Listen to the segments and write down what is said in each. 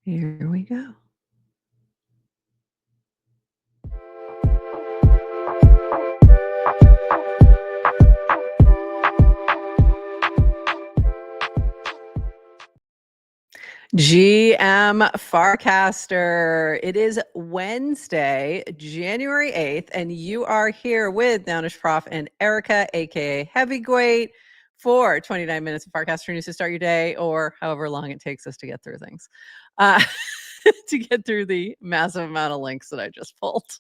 Here we go. GM Farcaster. It is Wednesday, January 8th, and you are here with Downish Prof and Erica, a.k.a. Heavyweight, for 29 minutes of Farcaster news to start your day, or however long it takes us to get through things, to get through the massive amount of links that I just pulled.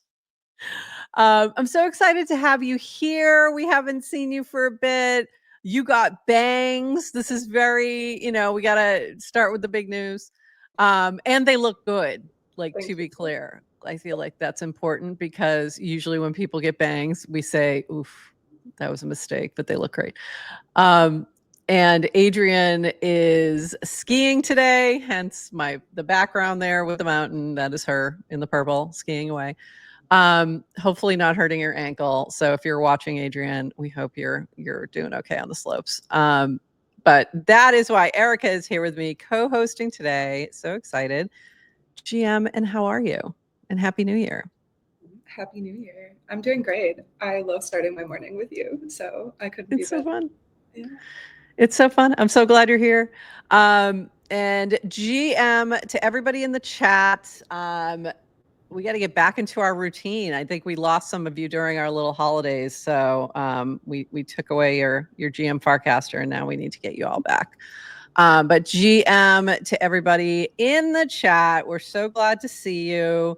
I'm so excited to have you here. We haven't seen you for a bit. You got bangs. This is very, we got to start with the big news. And they look good, to be clear. I feel like that's important because usually when people get bangs, we say, oof, that was a mistake, but they look great. And Adrienne is skiing today, hence the background there with the mountain. That is her in the purple skiing away. Hopefully not hurting your ankle. So if you're watching, Adrienne, we hope you're doing okay on the slopes. But that is why Erica is here with me co-hosting today. So excited. GM, and how are you? And Happy New Year. Happy New Year. I'm doing great. I love starting my morning with you. So I couldn't be better. It's so fun. Yeah. It's so fun. I'm so glad you're here. And GM, to everybody in the chat, we got to get back into our routine. I think we lost some of you during our little holidays. So we took away your GM Farcaster, and now we need to get you all back. But GM, to everybody in the chat, we're so glad to see you.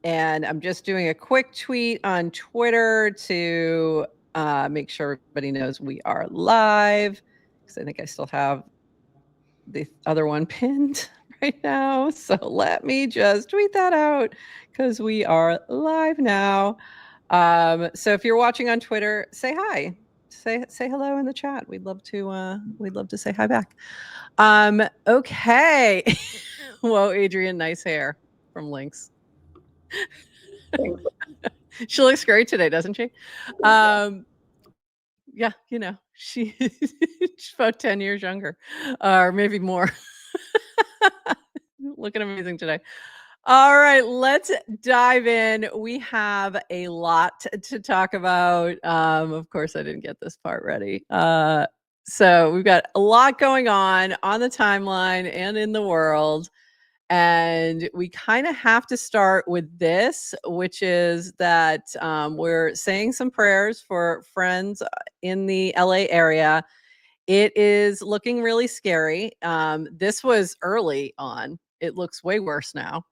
And I'm just doing a quick tweet on Twitter to make sure everybody knows we are live, because I think I still have the other one pinned right now. So let me just tweet that out because we are live now. So if you're watching on Twitter, say hi. Say hello in the chat. We'd love to say hi back. Okay. Whoa, Adrienne, nice hair from Lynx. She looks great today, doesn't she? Yeah, she's about 10 years younger, or maybe more. Looking amazing today. All right, let's dive in. We have a lot to talk about. Of course, I didn't get this part ready. So we've got a lot going on the timeline and in the world. And we kind of have to start with this, which is that we're saying some prayers for friends in the LA area. It is looking really scary. This was early on. It looks way worse now.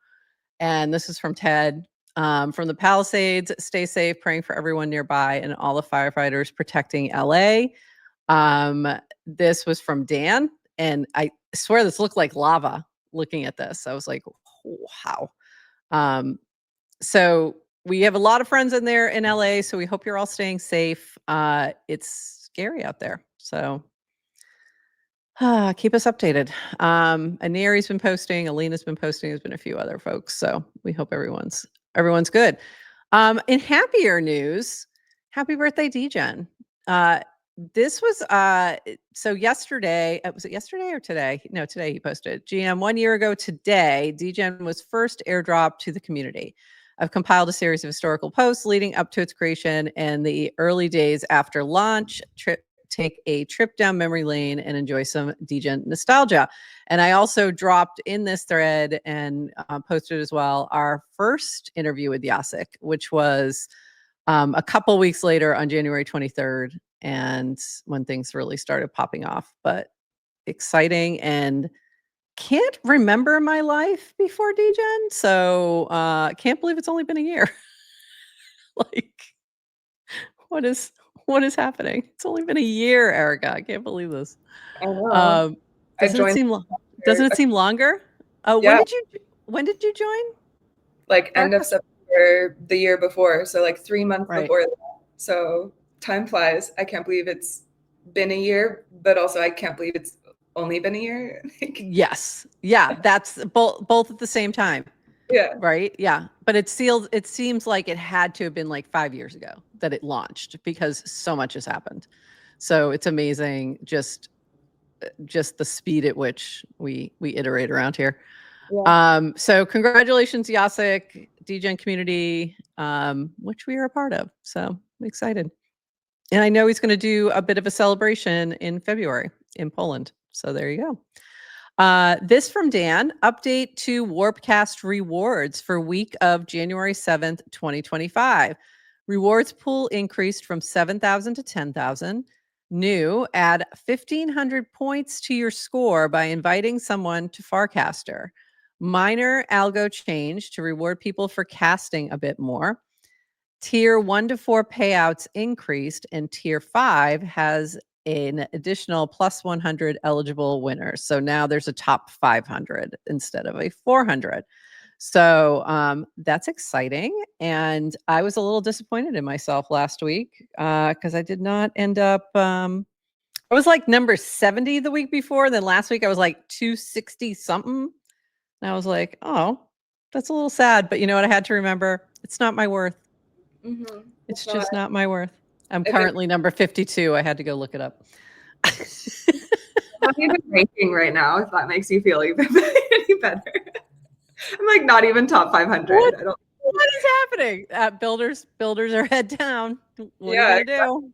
And this is from Ted. From the Palisades, stay safe, praying for everyone nearby and all the firefighters protecting LA. This was from Dan. And I swear this looked like lava looking at this. I was like, wow. So we have a lot of friends in there in LA. So we hope you're all staying safe. It's scary out there. So keep us updated. Aneri's been posting, Alina's been posting, there's been a few other folks. So we hope everyone's good. In happier news, happy birthday, Degen. This was so yesterday. Was it yesterday or today? No, today he posted. GM, 1 year ago today, Degen was first airdropped to the community. I've compiled a series of historical posts leading up to its creation and the early days after launch. Take a trip down memory lane and enjoy some Degen nostalgia. And I also dropped in this thread and posted as well our first interview with Jacek, which was a couple weeks later on January 23rd, and when things really started popping off. But exciting, and can't remember my life before Degen, so can't believe it's only been a year. What is happening? It's only been a year, Erica. I can't believe this. I know. Doesn't it seem longer? Yeah. When did you join? Like end of September the year before, so like 3 months before that. So time flies. I can't believe it's been a year, but also I can't believe it's only been a year. Yes. Yeah, that's both at the same time. Yeah. Right? Yeah. But it seems like it had to have been like 5 years ago that it launched, because so much has happened. So it's amazing. Just just the speed at which we iterate around here. Yeah. So congratulations, Jacek, Degen community, which we are a part of. So I'm excited. And I know he's going to do a bit of a celebration in February in Poland. So there you go. This from Dan, update to Warpcast Rewards for week of January 7th, 2025. Rewards pool increased from 7,000 to 10,000. New, add 1,500 points to your score by inviting someone to Farcaster. Minor algo change to reward people for casting a bit more. Tier 1 to 4 payouts increased, and Tier 5 has an additional plus 100 eligible winners. So now there's a top 500 instead of a 400. So that's exciting. And I was a little disappointed in myself last week because I did not end up. I was like number 70 the week before. Then last week I was like 260 something. And I was like, oh, that's a little sad. But you know what? I had to remember it's not my worth. Mm-hmm. It's just not my worth. I'm currently number 52. I had to go look it up. I'm not even ranking right now, if that makes you feel even any better. I'm like not even top 500. What is happening? Builders are head down. What are you gonna do?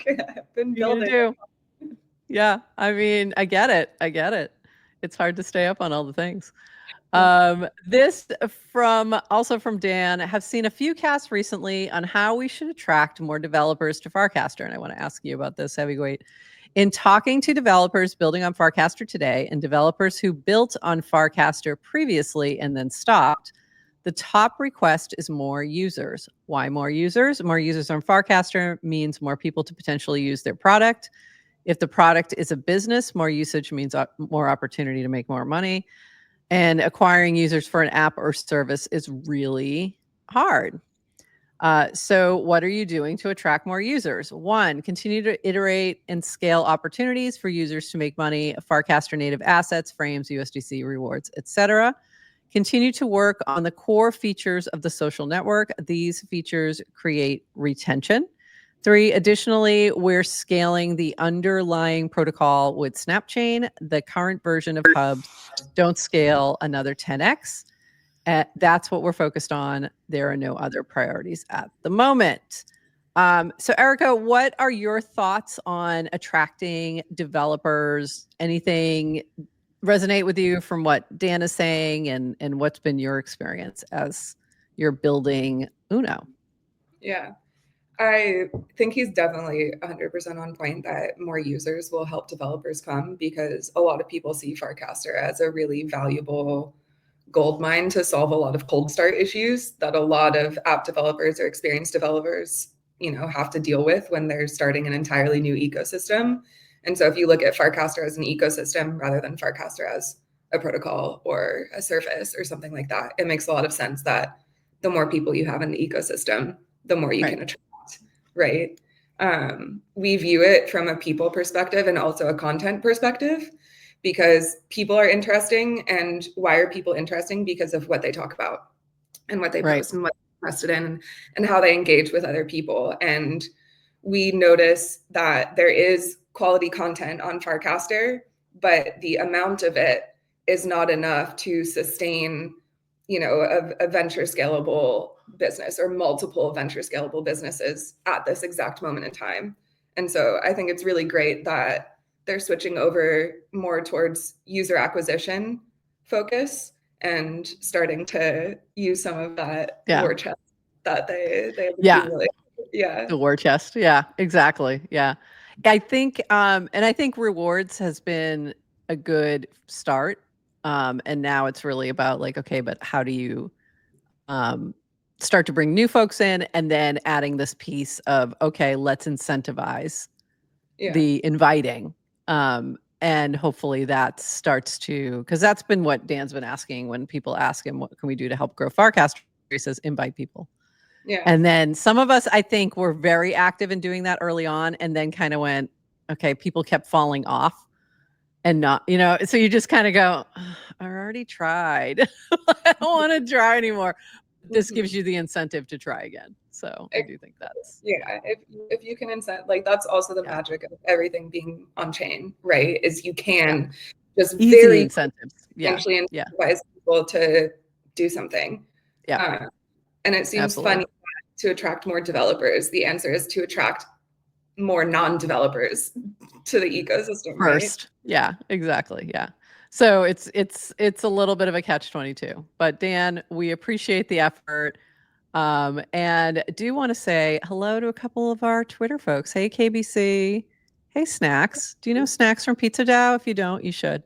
I've been building. Yeah, I mean, I get it. It's hard to stay up on all the things. This also from Dan, have seen a few casts recently on how we should attract more developers to Farcaster. And I want to ask you about this, Heavyweight. In talking to developers building on Farcaster today and developers who built on Farcaster previously and then stopped, the top request is more users. Why more users? More users on Farcaster means more people to potentially use their product. If the product is a business, more usage means more opportunity to make more money. And acquiring users for an app or service is really hard. So what are you doing to attract more users? 1, continue to iterate and scale opportunities for users to make money, Farcaster native assets, frames, USDC rewards, etc. Continue to work on the core features of the social network. These features create retention. 3, additionally, we're scaling the underlying protocol with Snapchain. The current version of hubs don't scale another 10x. That's what we're focused on. There are no other priorities at the moment. So Erica, what are your thoughts on attracting developers? Anything resonate with you from what Dan is saying, and what's been your experience as you're building Uno? Yeah, I think he's definitely 100% on point that more users will help developers come, because a lot of people see Farcaster as a really valuable gold mine to solve a lot of cold start issues that a lot of app developers or experienced developers, have to deal with when they're starting an entirely new ecosystem. And so if you look at Farcaster as an ecosystem rather than Farcaster as a protocol or a service or something like that, it makes a lot of sense that the more people you have in the ecosystem, the more you can attract, right? We view it from a people perspective and also a content perspective, because people are interesting. And why are people interesting? Because of what they talk about and what they post and what they're interested in and how they engage with other people. And we notice that there is quality content on Farcaster, but the amount of it is not enough to sustain, a venture scalable business or multiple venture scalable businesses at this exact moment in time. And so I think it's really great that they're switching over more towards user acquisition focus and starting to use some of that war chest that they have accumulated. Yeah. The war chest. Yeah, exactly. Yeah. I think, and I think rewards has been a good start. And now it's really about like, okay, but how do you start to bring new folks in, and then adding this piece of, okay, let's incentivize the inviting. And hopefully that starts to, because that's been what Dan's been asking when people ask him, what can we do to help grow Farcaster? He says, invite people. Yeah. And then some of us, I think, were very active in doing that early on, and then kind of went, okay, people kept falling off and not, so you just kind of go, I already tried. I don't want to try anymore. this gives you the incentive to try again. So I do think that's if you can incent, like that's also the magic of everything being on chain, right? Is you can just easy very incentives, actually incentivize people to do something. And it seems funny to attract more developers. The answer is to attract more non-developers to the ecosystem first, right? Yeah, exactly. Yeah. So it's a little bit of a catch-22. But Dan, we appreciate the effort. And do want to say hello to a couple of our Twitter folks. Hey, KBC. Hey, Snacks. Do you know Snacks from Pizza Dow? If you don't, you should.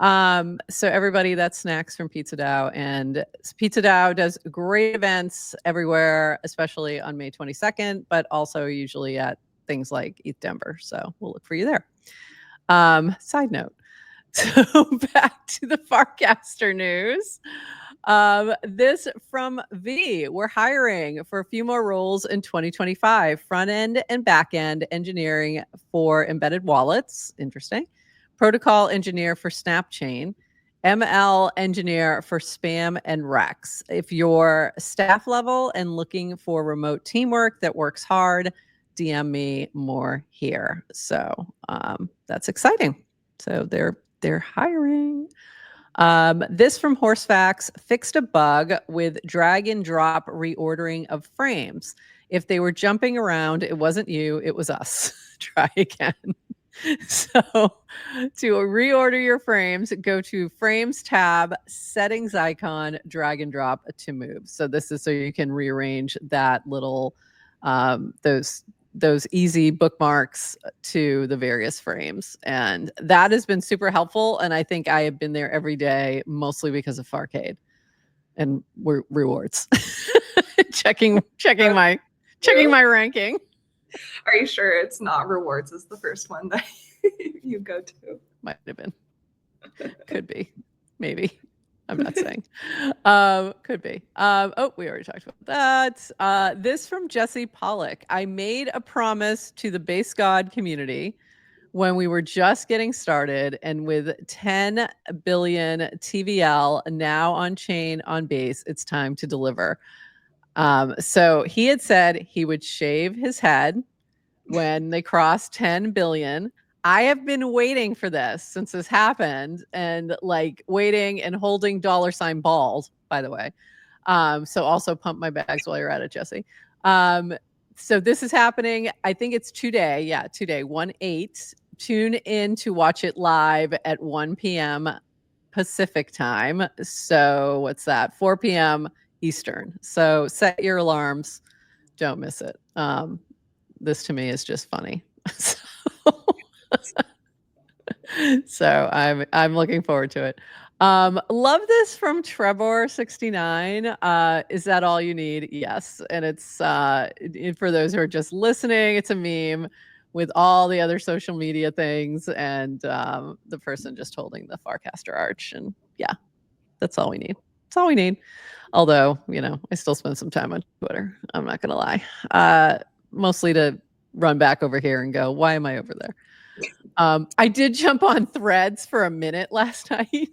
So everybody, that's Snacks from Pizza Dow. And Pizza Dow does great events everywhere, especially on May 22nd, but also usually at things like ETH Denver. So we'll look for you there. Side note. So back to the Farcaster news. This from V. We're hiring for a few more roles in 2025. Front end and back end engineering for embedded wallets. Interesting. Protocol engineer for Snapchain. ML engineer for spam and Rex. If you're staff level and looking for remote teamwork that works hard, DM me more here. So that's exciting. So they're hiring. This from Horsefacts, fixed a bug with drag and drop reordering of frames. If they were jumping around, it wasn't you, it was us. Try again. So to reorder your frames, go to Frames tab, Settings icon, drag and drop to move. So this is so you can rearrange that little, those easy bookmarks to the various frames. And that has been super helpful. And I think I have been there every day, mostly because of Farcade and rewards. checking my ranking. Are you sure it's not rewards is the first one that you go to? Might have been. Could be. Maybe. I'm not saying. Could be. We already talked about that. This from Jesse Pollock. I made a promise to the Base God community when we were just getting started, and with 10 billion TVL now on chain on Base, it's time to deliver. So he had said he would shave his head when they crossed 10 billion. I have been waiting for this since this happened, and like waiting and holding $ bald, by the way. So also pump my bags while you're at it, Jesse. So this is happening. I think it's today. Yeah, today, 1/8. Tune in to watch it live at 1 p.m. Pacific time. So what's that? 4 p.m. Eastern. So set your alarms. Don't miss it. This to me is just funny. So I'm looking forward to it. Love this from Trevor69. Is that all you need? Yes. And it's for those who are just listening, it's a meme with all the other social media things and the person just holding the Farcaster arch. And yeah, that's all we need. That's all we need. Although, I still spend some time on Twitter. I'm not going to lie. Mostly to run back over here and go, why am I over there? I did jump on Threads for a minute last night.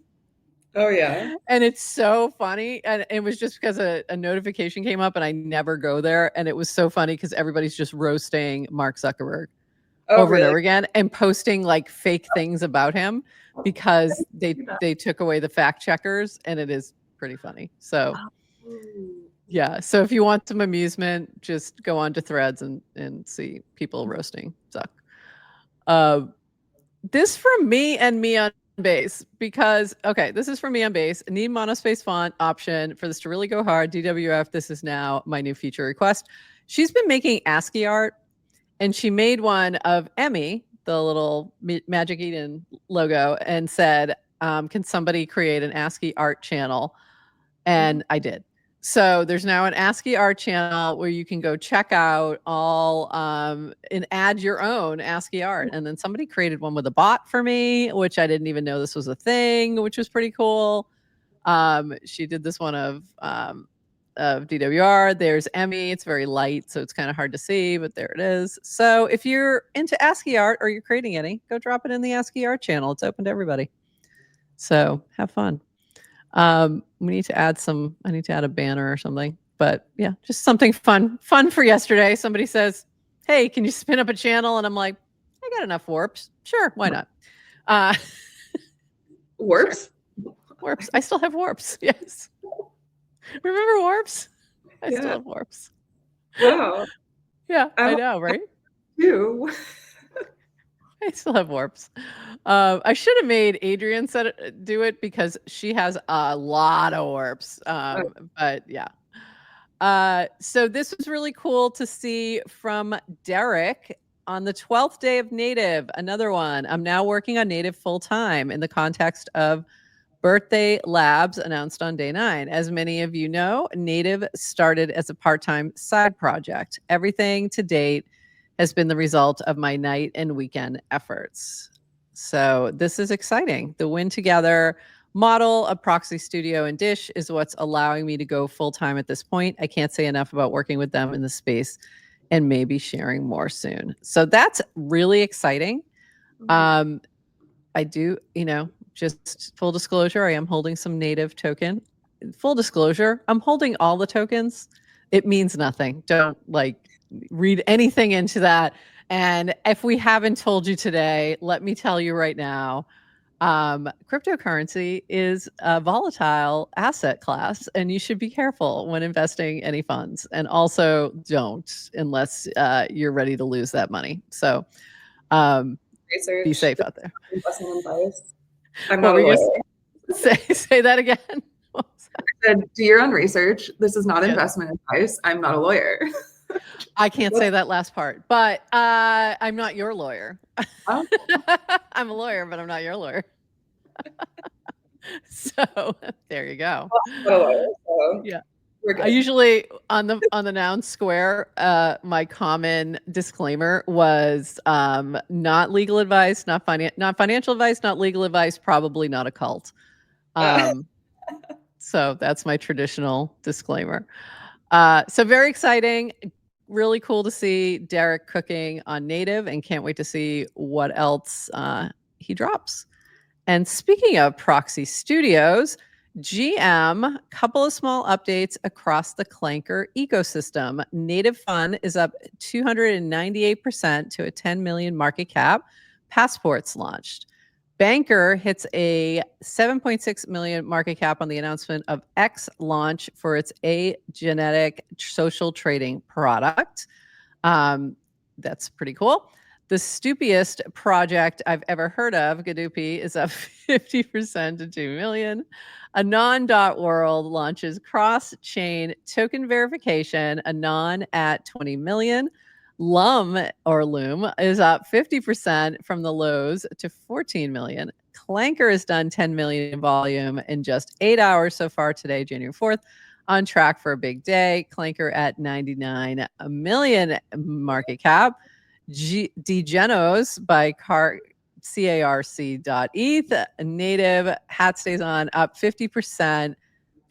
Oh, yeah. And it's so funny. And it was just because a notification came up and I never go there. And it was so funny because everybody's just roasting Mark Zuckerberg over and over again and posting like fake things about him because they took away the fact checkers, and it is pretty funny. So yeah. So if you want some amusement, just go on to Threads and see people roasting Zuck. This from me and me on Base because, this is from me on Base. Need monospace font option for this to really go hard. DWF, this is now my new feature request. She's been making ASCII art, and she made one of Emmy, the little Magic Eden logo, and said, can somebody create an ASCII art channel? And I did. So there's now an ASCII art channel where you can go check out all and add your own ASCII art. And then somebody created one with a bot for me, which I didn't even know this was a thing, which was pretty cool. She did this one of DWR. There's Emmy. It's very light, so it's kind of hard to see, but there it is. So if you're into ASCII art or you're creating any, go drop it in the ASCII art channel. It's open to everybody. So have fun. we need to add some. I need to add a banner or something. But yeah, just something fun for yesterday. Somebody says, "Hey, can you spin up a channel?" And I'm like, "I got enough warps. Sure, why not?" Warps? Sure. Warps. I still have warps. Yes. Remember warps? I still have warps. Wow. Yeah, I know, right? Too. I still have warps. I should have made Adrienne do it because she has a lot of warps. But yeah. So this was really cool to see from Derek on the 12th day of Native. Another one. I'm now working on Native full time in the context of Birthday Labs announced on day 9. As many of you know, Native started as a part-time side project. Everything to date has been the result of my night and weekend efforts. So this is exciting. The Win Together model of Proxy Studio and Dish is what's allowing me to go full-time at this point. I can't say enough about working with them in the space and maybe sharing more soon. So that's really exciting. I do, just full disclosure, I am holding some Native token. Full disclosure, I'm holding all the tokens. It means nothing. Don't read anything into that. And if we haven't told you today, let me tell you right now, cryptocurrency is a volatile asset class, and you should be careful when investing any funds. And also don't unless you're ready to lose that money. So Research. be safe out there. Investment advice. I'm not a lawyer. Say that again. I said, do your own research. This is not investment advice. I'm not a lawyer. I can't say that last part, but I'm not your lawyer. Oh. I'm a lawyer, but I'm not your lawyer. So there you go. I'm not a lawyer, so yeah. We're good. I usually on the Noun Square, my common disclaimer was not legal advice, not financial advice, not legal advice, probably not a cult. So that's my traditional disclaimer. So very exciting. Really cool to see Derek cooking on Native, and can't wait to see what else he drops. And speaking of Proxy Studios, GM, couple of small updates across the Clanker ecosystem. Native Fund is up 298% to a 10 million market cap. Passports launched. Banker hits a 7.6 million market cap on the announcement of X launch for its genetic social trading product. That's pretty cool. The stupidest project I've ever heard of, Gadoopy, is up 50% to 2 million. Anon.world launches cross-chain token verification, Anon at 20 million. Loom is up 50% from the lows to 14 million. Clanker has done 10 million in volume in just 8 hours so far today, January 4th. On track for a big day. Clanker at 99 million market cap. Degenos by carc.eth. Native hat stays on up 50%.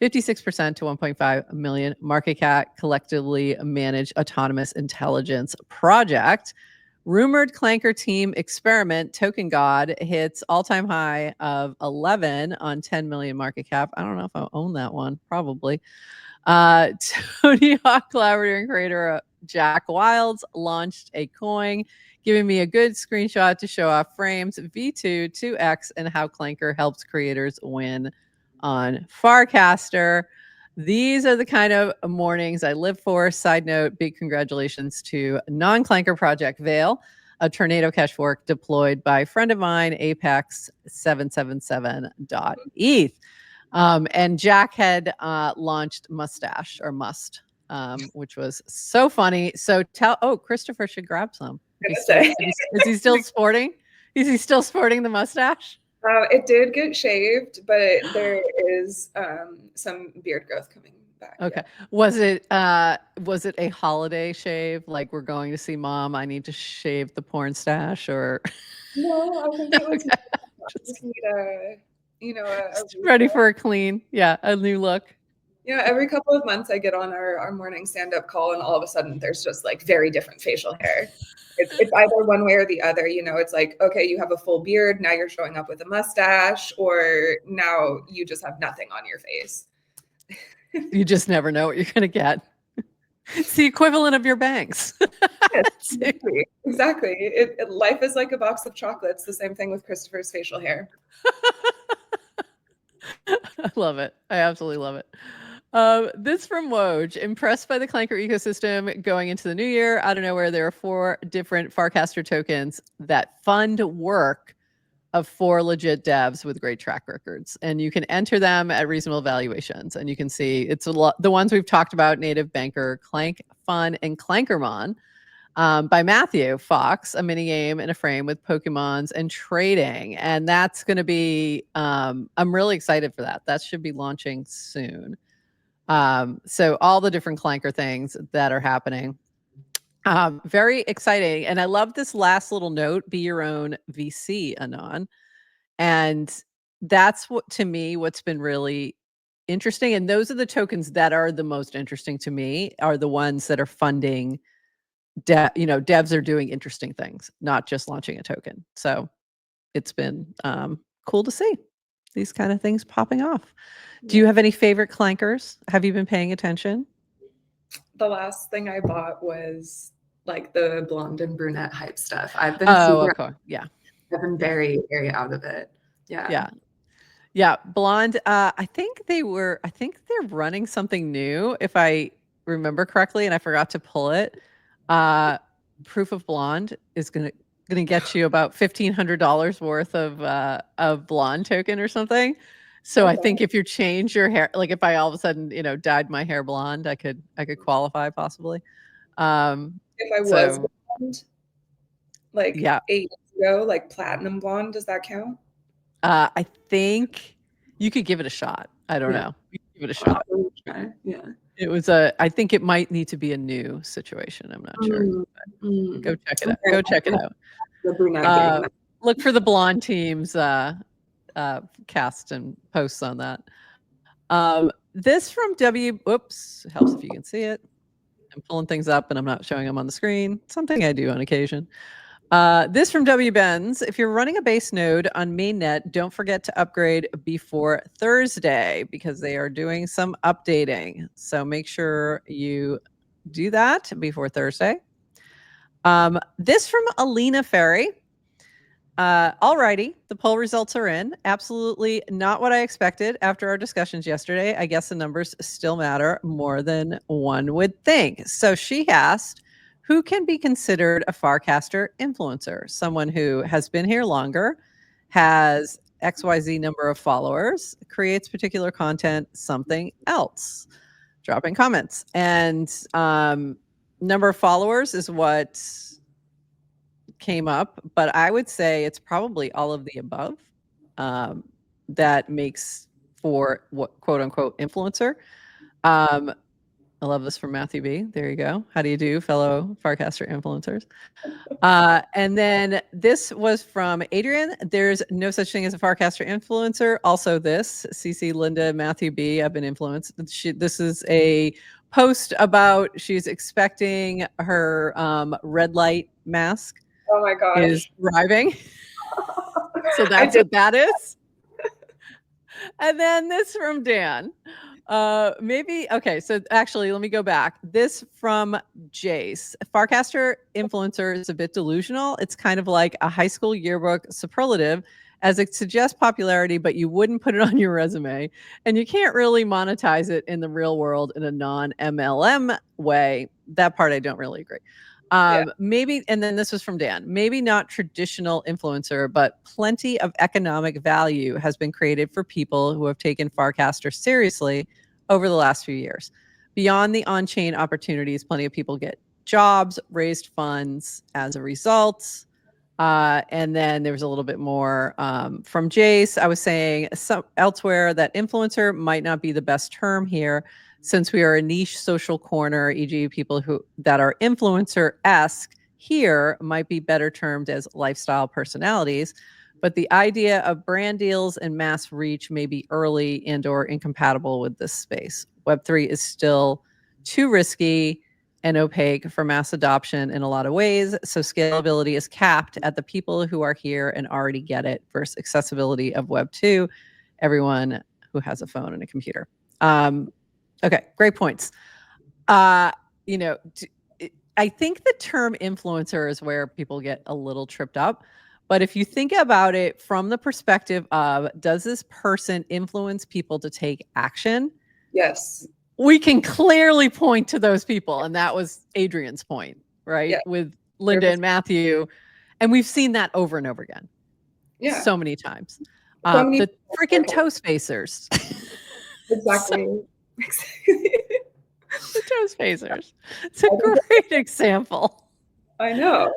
56% to 1.5 million market cap, collectively managed autonomous intelligence project. Rumored Clanker team experiment, Token God, hits all-time high of 11 on 10 million market cap. I don't know if I own that one, probably. Tony Hawk collaborator and creator Jack Wilds launched a coin, giving me a good screenshot to show off frames, V2, 2X, and how Clanker helps creators win on Farcaster. These are the kind of mornings I live for. Side note, big congratulations to non-Clanker project Veil, a Tornado Cash fork deployed by a friend of mine, Apex777.eth. And Jack had launched Mustache or Must, which was so funny. So Christopher should grab some. Is he still sporting? Is he still sporting the mustache? It did get shaved, but there is some beard growth coming back. Okay. Yeah. Was it a holiday shave? Like, we're going to see mom, I need to shave the porn stash, or? No, I think it was just need ready for a clean. Yeah. A new look. Yeah, every couple of months I get on our morning stand-up call, and all of a sudden there's just like very different facial hair. It's either one way or the other. It's like, okay, you have a full beard, now you're showing up with a mustache, or now you just have nothing on your face. You just never know what you're going to get. It's the equivalent of your banks. Yes, exactly. Life is like a box of chocolates. The same thing with Christopher's facial hair. I love it. I absolutely love it. This from Woj. Impressed by the Clanker ecosystem going into the new year. Out of nowhere, there are 4 different Farcaster tokens that fund work of 4 legit devs with great track records. And you can enter them at reasonable valuations. And you can see it's a lot. The ones we've talked about: Native Banker, Clank Fun, and Clankermon. By Matthew Fox, a mini game in a frame with Pokemons and trading. And that's going to be, I'm really excited for that. That should be launching soon. So all the different Clanker things that are happening. Very exciting. And I love this last little note: be your own VC, Anon. And that's what, to me, what's been really interesting. And those are the tokens that are the most interesting to me, are the ones that are funding devs are doing interesting things, not just launching a token. So it's been cool to see these kind of things popping off. Do you have any favorite clankers? Have you been paying attention? The last thing I bought was like the blonde and brunette hype stuff. I've been I've been very, very out of it. Yeah. Blonde. I think they're running something new, if I remember correctly, and I forgot to pull it. Proof of Blonde is gonna get you about $1,500 worth of blonde token or something. So I think if you change your hair, like if I all of a sudden dyed my hair blonde, I could qualify possibly. If I was blonde, like 8 years ago, like platinum blonde, does that count? I think you could give it a shot. I don't know. You could give it a shot. Yeah. It was I think it might need to be a new situation. I'm not sure. Go check it out. Go check it out. Look for the blonde team's cast and posts on that. This from whoops, helps if you can see it. I'm pulling things up and I'm not showing them on the screen. Something I do on occasion. This from W. Benz. If you're running a base node on mainnet, don't forget to upgrade before Thursday because they are doing some updating. So make sure you do that before Thursday. This from Alina Ferry. Alrighty, the poll results are in. Absolutely not what I expected after our discussions yesterday. I guess the numbers still matter more than one would think. So she asked, who can be considered a Farcaster influencer? Someone who has been here longer, has XYZ number of followers, creates particular content, something else. Drop in comments. And number of followers is what came up, but I would say it's probably all of the above that makes for what quote unquote influencer. I love this from Matthew B. There you go. How do you do, fellow Farcaster influencers? And then this was from Adrienne. There's no such thing as a Farcaster influencer. Also this, CC Linda Matthew B. I've been influenced. This is a post about she's expecting her red light mask. Oh my gosh. Is arriving. So that's what that is. And then this from Dan. Okay, so actually, let me go back. This from Jace. Farcaster influencer is a bit delusional. It's kind of like a high school yearbook superlative, as it suggests popularity, but you wouldn't put it on your resume. And you can't really monetize it in the real world in a non-MLM way. That part I don't really agree. Maybe, and then this was from Dan, maybe not traditional influencer, but plenty of economic value has been created for people who have taken Farcaster seriously over the last few years. Beyond the on-chain opportunities, plenty of people get jobs, raised funds as a result. And then there was a little bit more from Jace. I was saying elsewhere that influencer might not be the best term here, since we are a niche social corner, e.g. people that are influencer-esque here might be better termed as lifestyle personalities. But the idea of brand deals and mass reach may be early and or incompatible with this space. Web3 is still too risky and opaque for mass adoption in a lot of ways. So scalability is capped at the people who are here and already get it versus accessibility of Web 2, everyone who has a phone and a computer. Okay, great points. You know, I think the term influencer is where people get a little tripped up. But if you think about it from the perspective of, does this person influence people to take action? Yes. We can clearly point to those people. And that was Adrienne's point, right? Yeah. With Linda and Matthew. And we've seen that over and over again. Yeah. So many times. So many the freaking toast facers. Exactly. The toast facers. It's a great example. I know.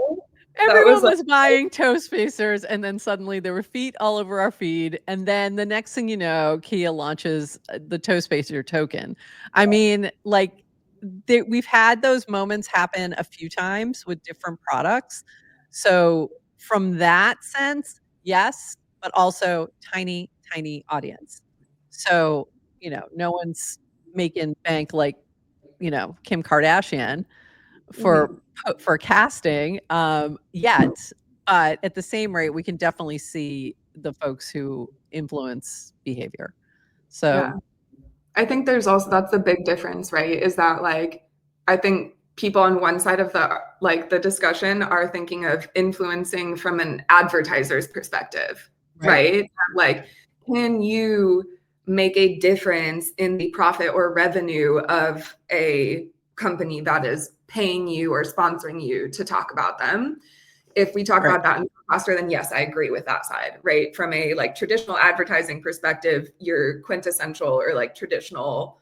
Everyone was buying toast facers, and then suddenly there were feet all over our feed. And then the next thing you know, Kia launches the toast facer token. I mean, like, we've had those moments happen a few times with different products. So from that sense, yes, but also tiny, tiny audience. So, you know, no one's making bank like, you know, Kim Kardashian for casting yet, but at the same rate, we can definitely see the folks who influence behavior. So yeah. I think there's also, that's the big difference, right? Is that like, I think people on one side of the discussion are thinking of influencing from an advertiser's perspective, right? Like, can you make a difference in the profit or revenue of a company that is paying you or sponsoring you to talk about them? If we talk about that in Farcaster, then yes, I agree with that side, right? From a like traditional advertising perspective, your quintessential or like traditional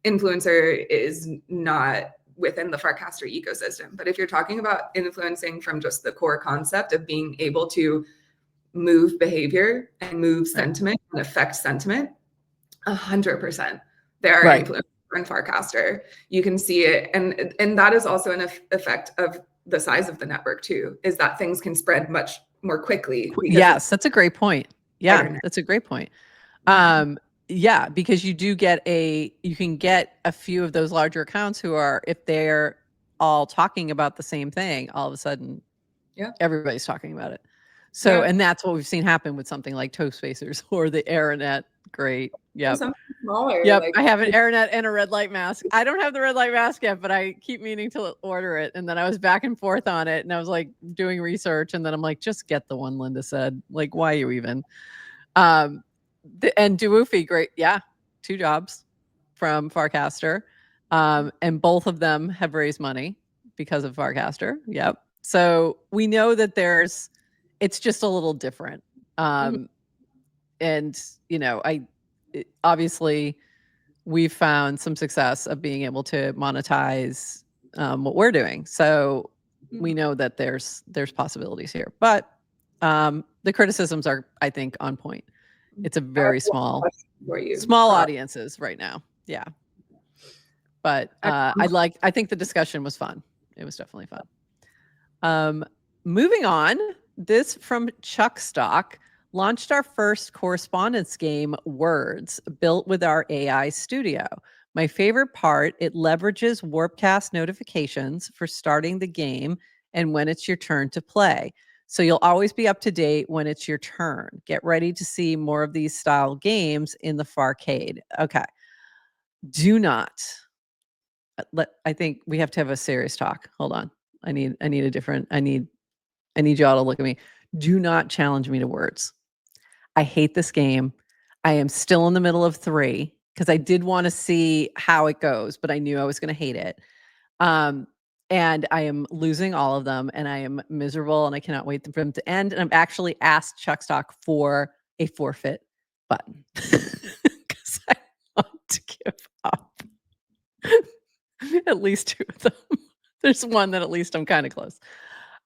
influencer is not within the Farcaster ecosystem. But if you're talking about influencing from just the core concept of being able to move behavior and move sentiment and affect sentiment, 100%, there are influencers in Farcaster. You can see it, and that is also an effect of the size of the network too, is that things can spread much more quickly. Yes, that's a great point. Yeah, that's a great point. Yeah, because you can get a few of those larger accounts who are, if they're all talking about the same thing, all of a sudden, everybody's talking about it. So, and that's what we've seen happen with something like Toast Facers or the Aeronet. Great. Yep. Smaller, yep. I have an Aeronet and a red light mask. I don't have the red light mask yet, but I keep meaning to order it. And then I was back and forth on it, and I was like doing research, and then I'm like, just get the one Linda said. Like, why you even? And Dewoofi, great. Yeah. 2 jobs from Farcaster. And both of them have raised money because of Farcaster. Yep. So we know that it's just a little different. And, you know, obviously we've found some success of being able to monetize what we're doing. So we know that there's possibilities here, but the criticisms are, I think, on point. It's a very small audiences right now. Yeah. But I think the discussion was fun. It was definitely fun. Moving on, this from Chuck Stock: launched our first correspondence game, Words, built with our AI studio. My favorite part, it leverages Warpcast notifications for starting the game and when it's your turn to play. So you'll always be up to date when it's your turn. Get ready to see more of these style games in the Farcade. Okay. Do not I think we have to have a serious talk. Hold on. I need y'all to look at me. Do not challenge me to Words. I hate this game. I am still in the middle of 3 because I did want to see how it goes, but I knew I was going to hate it. And I am losing all of them, and I am miserable, and I cannot wait for them to end. And I've actually asked Chuck Stock for a forfeit button because I want to give up. At least 2 of them. There's one that at least I'm kind of close.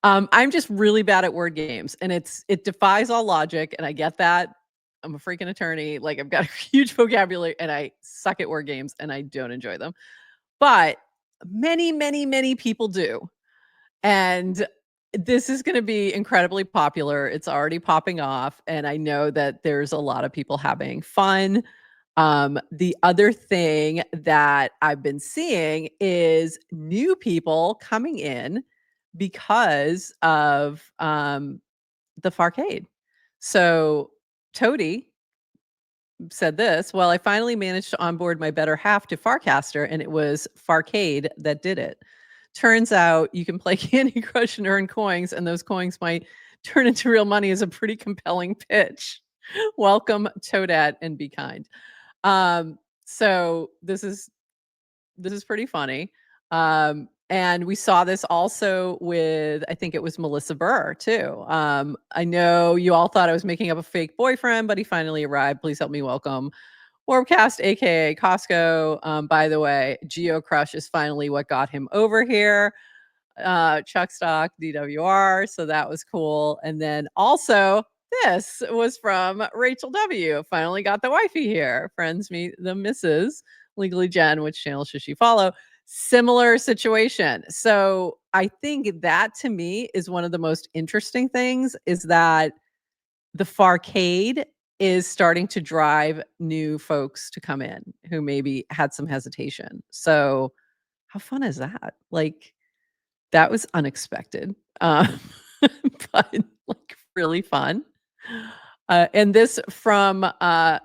I'm just really bad at word games, and it defies all logic, and I get that. I'm a freaking attorney. Like, I've got a huge vocabulary, and I suck at word games, and I don't enjoy them. But many, many, many people do. And this is going to be incredibly popular. It's already popping off, and I know that there's a lot of people having fun. The other thing that I've been seeing is new people coming in because of the Farcade. So Toady said this, well, I finally managed to onboard my better half to Farcaster, and it was Farcade that did it. Turns out you can play Candy Crush and earn coins, and those coins might turn into real money is a pretty compelling pitch. Welcome, Toadette, and be kind. So this is pretty funny. And we saw this also with, I think it was Melissa Burr too. I know you all thought I was making up a fake boyfriend, but he finally arrived. Please help me welcome Warpcast, a.k.a. Costco. By the way, Geo Crush is finally what got him over here. Chuck Stock, DWR. So that was cool. And then also, this was from Rachel W. Finally got the wifey here. Friends meet the Mrs. Legally Jen, which channel should she follow? Similar situation. So I think that to me is one of the most interesting things is that the Farcade is starting to drive new folks to come in who maybe had some hesitation. So how fun is that? Like, that was unexpected, but like really fun. And this from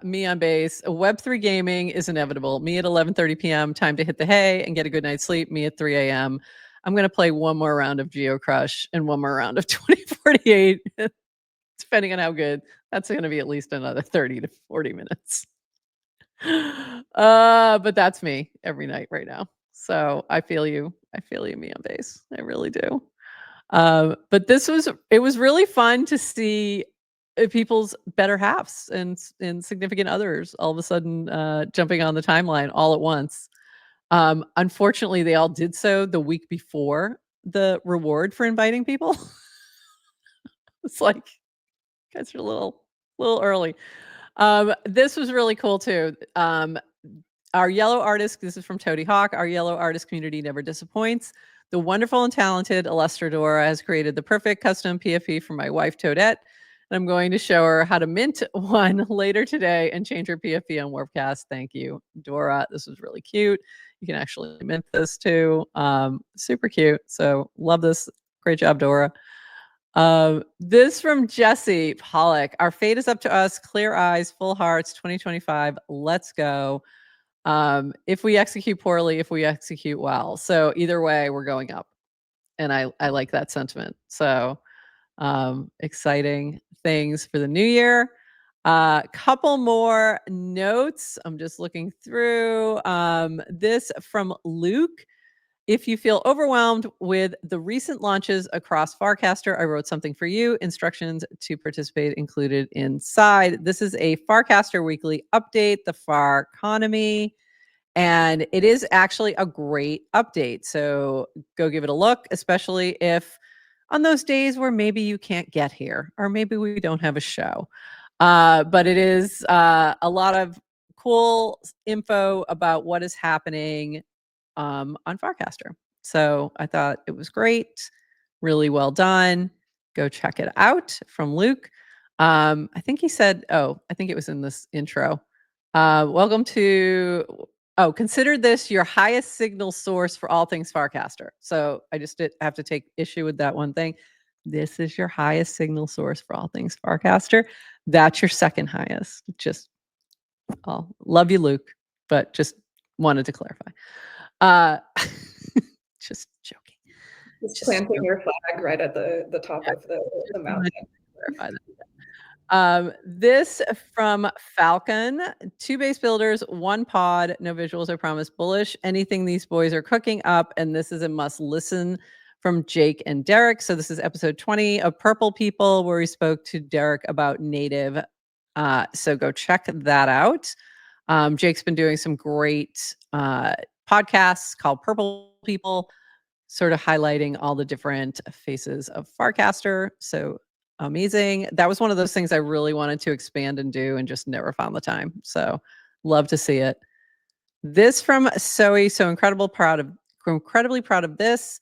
me on base. Web3 gaming is inevitable. Me at 11:30 p.m. Time to hit the hay and get a good night's sleep. Me at 3 a.m. I'm going to play one more round of Geo Crush and one more round of 2048. Depending on how good, that's going to be at least another 30 to 40 minutes. But that's me every night right now. So I feel you. I feel you, me on base. I really do. But it was really fun to see people's better halves and significant others all of a sudden jumping on the timeline all at once. Unfortunately, they all did so the week before the reward for inviting people. It's like, you guys are a little early. This was really cool too. Our yellow artist, this is from Toady Hawk, our yellow artist community never disappoints. The wonderful and talented Illustradora has created the perfect custom PFP for my wife, Toadette. And I'm going to show her how to mint one later today and change her PFP on Warpcast. Thank you, Dora. This was really cute. You can actually mint this too. Super cute. So love this. Great job, Dora. This from Jesse Pollock. Our fate is up to us. Clear eyes, full hearts, 2025. Let's go. If we execute poorly, if we execute well. So either way, we're going up. And I like that sentiment. So exciting things for the new year. Couple more notes. I'm just looking through. This from Luke. If you feel overwhelmed with the recent launches across Farcaster, I wrote something for you. Instructions to participate included inside. This is a Farcaster weekly update, the Farconomy, and it is actually a great update. So go give it a look, especially if on those days where maybe you can't get here or maybe we don't have a show. But it is a lot of cool info about what is happening on Farcaster. So I thought it was great. Really well done. Go check it out from Luke. I think he said, I think it was in this intro. Welcome to, consider this your highest signal source for all things Farcaster. So I just have to take issue with that one thing. This is your highest signal source for all things Farcaster. That's your second highest. Just, love you, Luke, but just wanted to clarify. Just joking. Just planting your flag right at the top of the mountain. Clarify that. This from Falcon. 2 base builders, 1 pod, no visuals, I promise. Bullish. Anything these boys are cooking up, and this is a must listen from Jake and Derek. So this is episode 20 of Purple People, where we spoke to Derek about native. So go check that out. Jake's been doing some great podcasts called Purple People, sort of highlighting all the different faces of Farcaster. So amazing. That was one of those things I really wanted to expand and do and just never found the time. So love to see it. This from Zoe. So incredibly proud of this.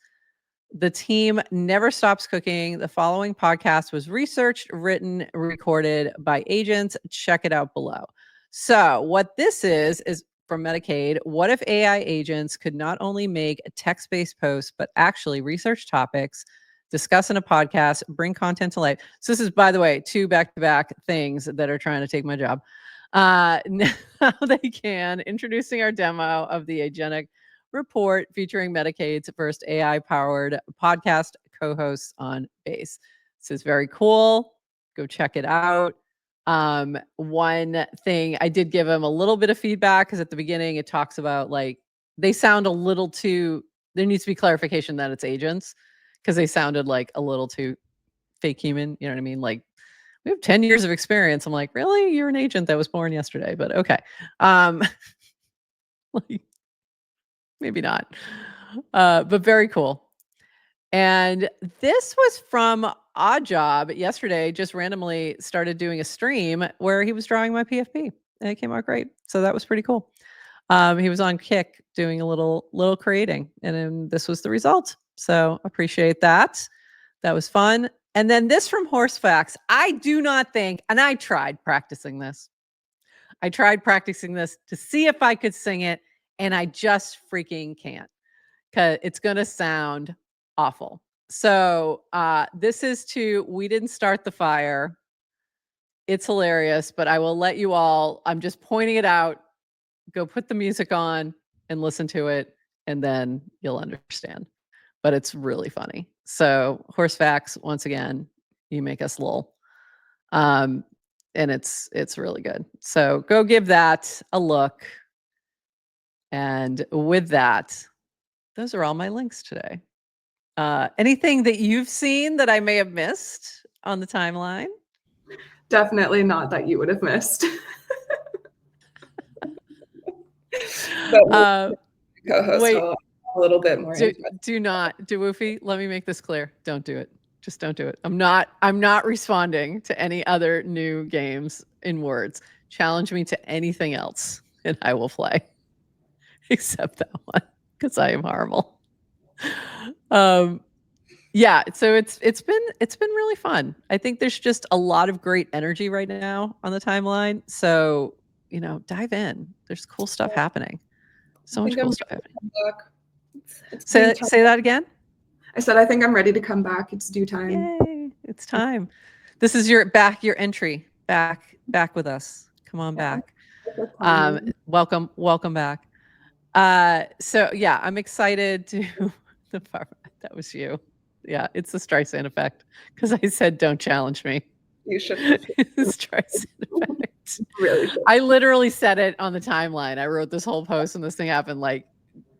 The team never stops cooking. The following podcast was researched, written, recorded by agents. Check it out below. So what this is from Medicaid. What if AI agents could not only make text-based posts, but actually research topics, discuss in a podcast, bring content to life? So this is, by the way, 2 back-to-back things that are trying to take my job. Now they can. Introducing our demo of the Agenic report featuring Medicaid's first AI-powered podcast co-hosts on base. This is very cool. Go check it out. One thing I did give him a little bit of feedback because at the beginning it talks about like they sound a little too. There needs to be clarification that it's agents because they sounded like a little too fake human. You know what I mean? Like we have 10 years of experience. I'm like, really? You're an agent that was born yesterday, but okay. Like, maybe not. But very cool. And this was from Odd Job yesterday, just randomly started doing a stream where he was drawing my PFP and it came out great. So that was pretty cool. He was on Kick doing a little creating and then this was the result. So appreciate that. That was fun. And then this from Horse Facts. I do not think, and I tried practicing this. I tried practicing this to see if I could sing it and I just freaking can't because it's going to sound awful. So this is to We Didn't Start the Fire. It's hilarious, but I will let you all, I'm just pointing it out. Go put the music on and listen to it, and then you'll understand. But it's really funny. So Horse Facts, once again, you make us lol. And it's really good. So go give that a look. And with that, those are all my links today. Anything that you've seen that I may have missed on the timeline? Definitely not that you would have missed. But co-host wait, a little bit more. Do not, Woofy, let me make this clear. Don't do it. Just don't do it. I'm not responding to any other new games in Words. Challenge me to anything else and I will play. Except that one, because I am horrible. Yeah, so it's been really fun. I think there's just a lot of great energy right now on the timeline. So, dive in. There's cool stuff happening. So much cool stuff happening. Say that again. I said I think I'm ready to come back. It's due time. Yay, it's time. This is your entry. Back with us. Come on back. Welcome back. So yeah, I'm excited to that was you. Yeah, it's the Streisand effect because I said don't challenge me. You should. Streisand effect. Really should. I literally said it on the timeline. I wrote this whole post and this thing happened. Like,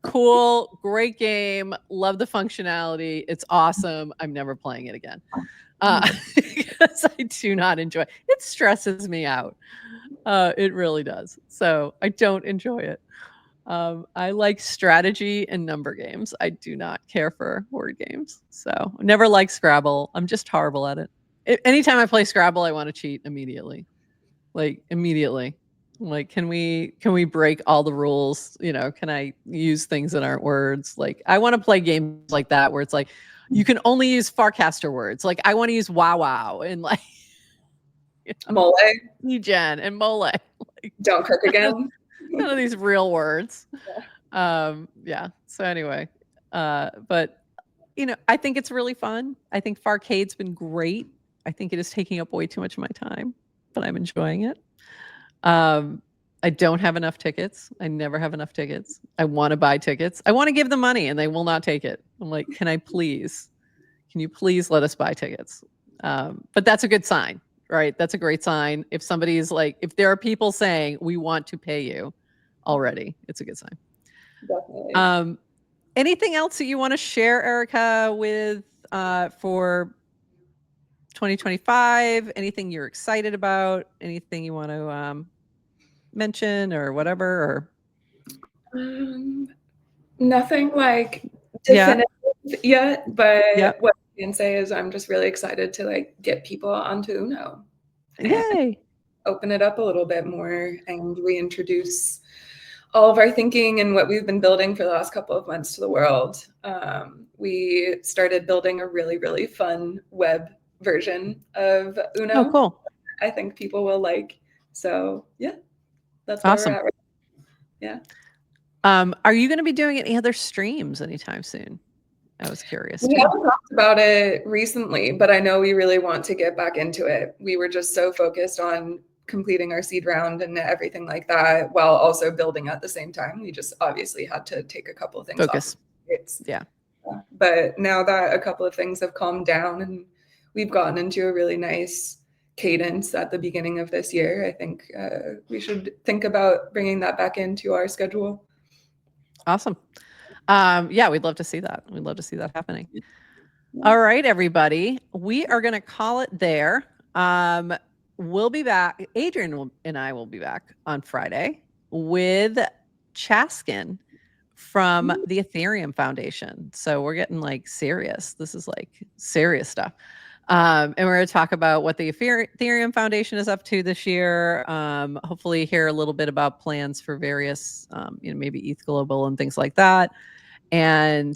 cool, great game, love the functionality. It's awesome. I'm never playing it again because I do not enjoy it. It stresses me out. It really does. So I don't enjoy it. I like strategy and number games. I do not care for word games. So never like Scrabble. I'm just horrible at it. Anytime I play Scrabble, I want to cheat immediately. Like immediately. Like, can we break all the rules? Can I use things that aren't words? Like, I want to play games like that where it's like, you can only use Farcaster words. Like, I want to use wow and like mole, Degen and mole. Like, don't cook again. None of these real words. Yeah. So anyway, but I think it's really fun. I think Farcade's been great. I think it is taking up way too much of my time, but I'm enjoying it. I don't have enough tickets. I never have enough tickets. I want to buy tickets. I want to give them money and they will not take it. I'm like, can you please let us buy tickets? But that's a good sign, right? That's a great sign. If somebody's like, if there are people saying we want to pay you already, it's a good sign. Definitely. Anything else that you want to share, Erica, with for 2025? Anything you're excited about? Anything you want to mention or whatever? Or nothing like definitive yet, but what I can say is I'm just really excited to like get people onto Uno. Yay! Open it up a little bit more and reintroduce all of our thinking and what we've been building for the last couple of months to the world. We started building a really, really fun web version of Uno. Oh, cool. I think people will like. So yeah, that's awesome. Where we're at right now. Are you going to be doing any other streams anytime soon? I was curious. We haven't talked about it recently, but I know we really want to get back into it. We were just so focused on completing our seed round and everything like that, while also building at the same time. We just obviously had to take a couple of things Focus. off. Yeah. But now that a couple of things have calmed down and we've gotten into a really nice cadence at the beginning of this year, I think we should think about bringing that back into our schedule. Awesome. Yeah, we'd love to see that. We'd love to see that happening. All right, everybody. We are going to call it there. We'll be back. Adrienne and I will be back on Friday with Chaskin from the Ethereum Foundation. So we're getting like serious. This is like serious stuff. And we're going to talk about what the Ethereum Foundation is up to this year. Hopefully hear a little bit about plans for various, maybe ETH Global and things like that. And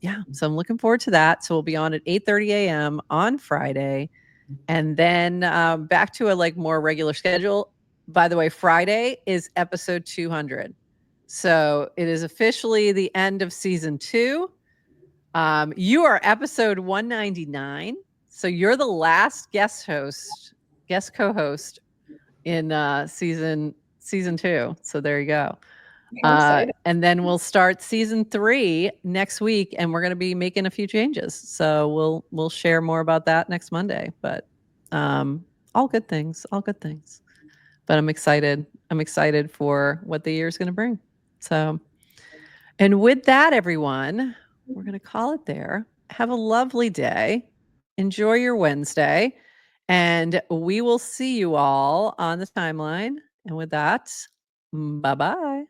yeah, so I'm looking forward to that. So we'll be on at 8:30 a.m. on Friday. And then back to a like more regular schedule. By the way, Friday is episode 200. So it is officially the end of season 2. You are episode 199. So you're the last guest co-host in season 2. So there you go. And then we'll start season 3 next week, and we're going to be making a few changes. So we'll share more about that next Monday. But all good things. But I'm excited. I'm excited for what the year is going to bring. So, and with that, everyone, we're going to call it there. Have a lovely day. Enjoy your Wednesday. And we will see you all on the timeline. And with that, bye-bye.